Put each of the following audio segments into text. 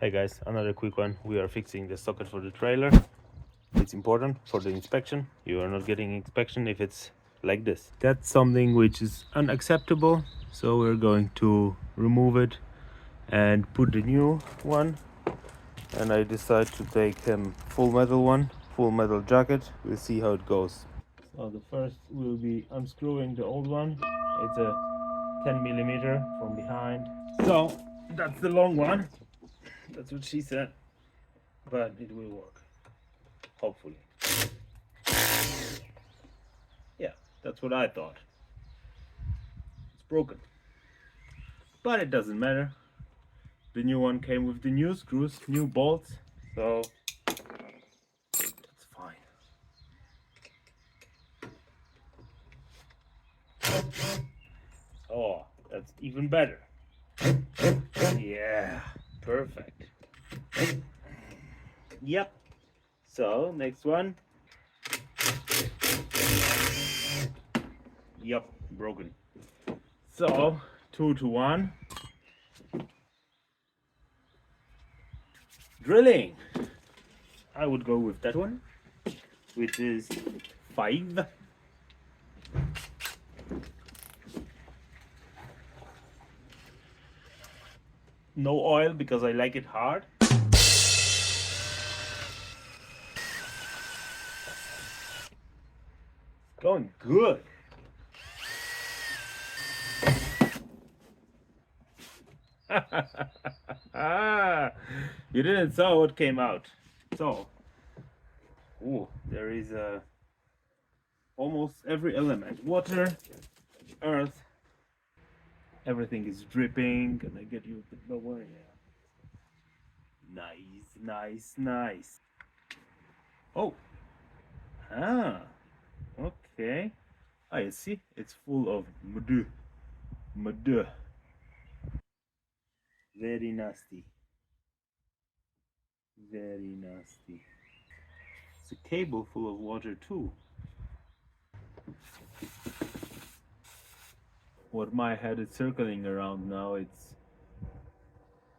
Hey guys, another quick one. We are fixing the socket for the trailer. It's important for the inspection. You are not getting inspection if it's like this. That's something which is unacceptable. So we're going to remove it and put the new one. And I decide to take him full metal one, full metal jacket. We'll see how it goes. So the first will be unscrewing the old one. It's a 10 millimeter from behind. So that's the long one. That's what she said. But it will work. Hopefully. Yeah, that's what I thought. It's broken. But it doesn't matter. The new one came with the new screws, new bolts, so it's fine. Oh, that's even better. Yeah, perfect. Yep. So, next one. Yep, broken. So, 2 to 1. Drilling. I would go with that one, which is 5. No oil because I like it hard. Going good. You didn't saw what came out. So, there is almost every element: water, earth. Everything is dripping. Can I get you a bit lower? Yeah. Nice, nice, nice. Oh, okay. I see. It's full of mud. Mud. Very nasty. Very nasty. It's a cable full of water too. What my head is circling around now,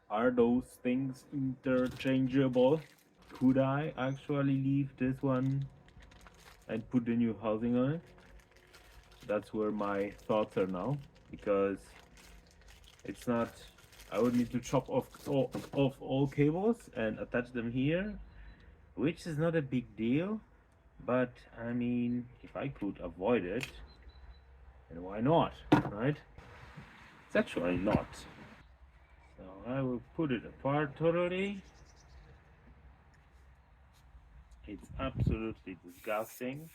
are those things interchangeable? Could I actually leave this one and put the new housing on it? That's where my thoughts are now, because it's not. I would need to chop off all cables and attach them here, which is not a big deal. But I mean, if I could avoid it, then why not, right? It's actually not. So I will put it apart totally. It's absolutely disgusting.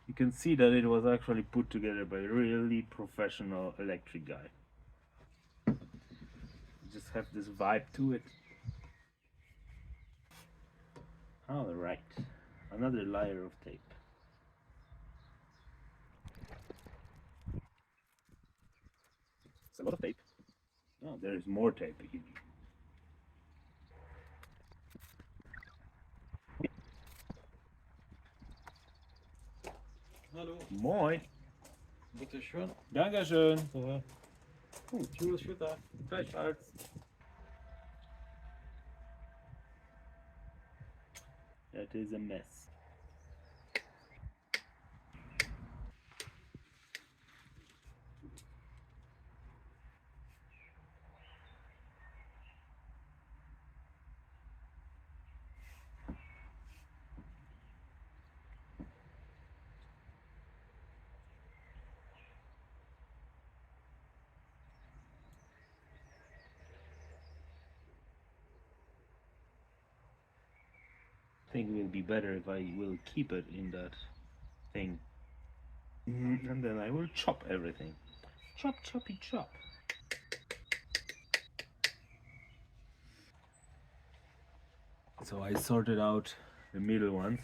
You can see that it was actually put together by a really professional electric guy. Just have this vibe to it. Alright, another layer of tape. It's a lot of tape. Oh, there is more tape here. Hallo, Moin. bitteschön. Dankeschön. So, tschüss, Schütter. Gleichfalls. That is a mess. I think it will be better if I will keep it in that thing. And then I will chop everything. Chop, choppy, chop. So I sorted out the middle ones.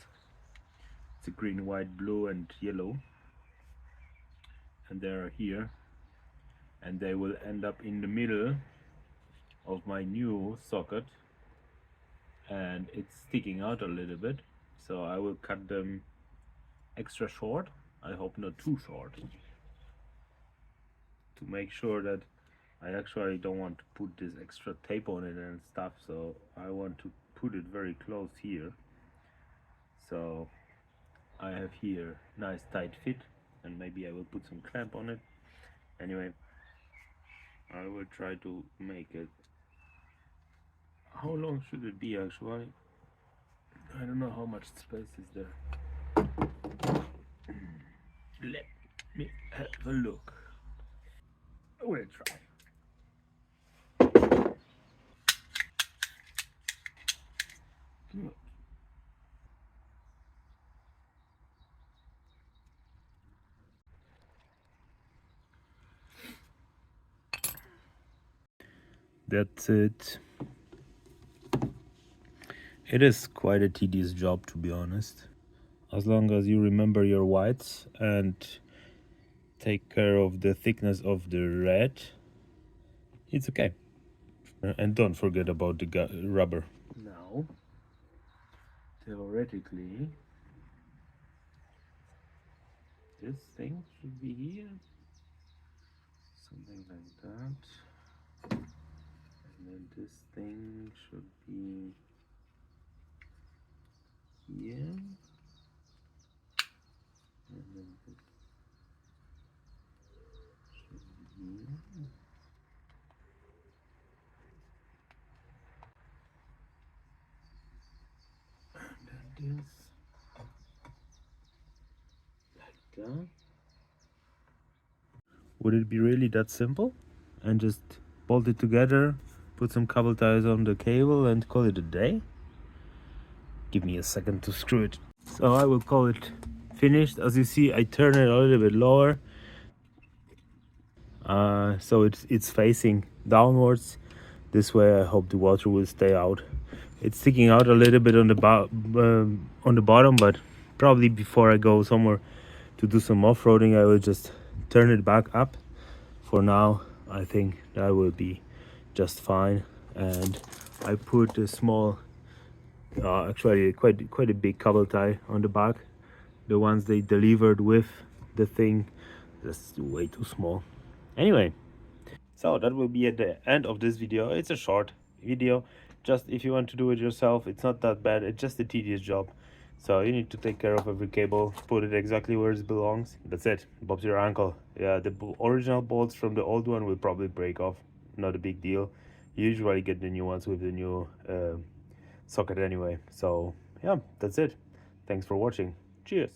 It's a green, white, blue, and yellow. And they are here. And they will end up in the middle of my new socket. And it's sticking out a little bit. So I will cut them extra short. I hope not too short. To make sure that I actually don't want to put this extra tape on it and stuff, so I want to put it very close here. So I have here nice tight fit, and maybe I will put some clamp on it. Anyway, I will try to make it. How long should it be actually? I don't know how much space is there. Let me have a look. I will try. Good. That's it. It is quite a tedious job, to be honest. As long as you remember your whites and take care of the thickness of the red, it's okay. And don't forget about the rubber. Now, theoretically, this thing should be here. Something like that. And then this thing should be here. And then this should be here. And then this like that. Would it be really that simple? And just bolt it together, put some cable ties on the cable and call it a day? Give me a second to screw it. So I will call it finished. As you see, I turn it a little bit lower. So it's facing downwards. This way I hope the water will stay out. It's sticking out a little bit on the bottom, but probably before I go somewhere to do some off-roading, I will just turn it back up. For now, I think that will be just fine. And I put a small, actually quite a big cable tie on the back. The ones they delivered with the thing, that's way too small. Anyway, so that will be at the end of this video. It's a short video. Just if you want to do it yourself, it's not that bad. It's just a tedious job. So you need to take care of every cable, put it exactly where it belongs. That's it. Bob's your uncle. Yeah, the original bolts from the old one will probably break off. Not a big deal. You usually get the new ones with the new socket anyway. So yeah, that's it. Thanks for watching. Cheers.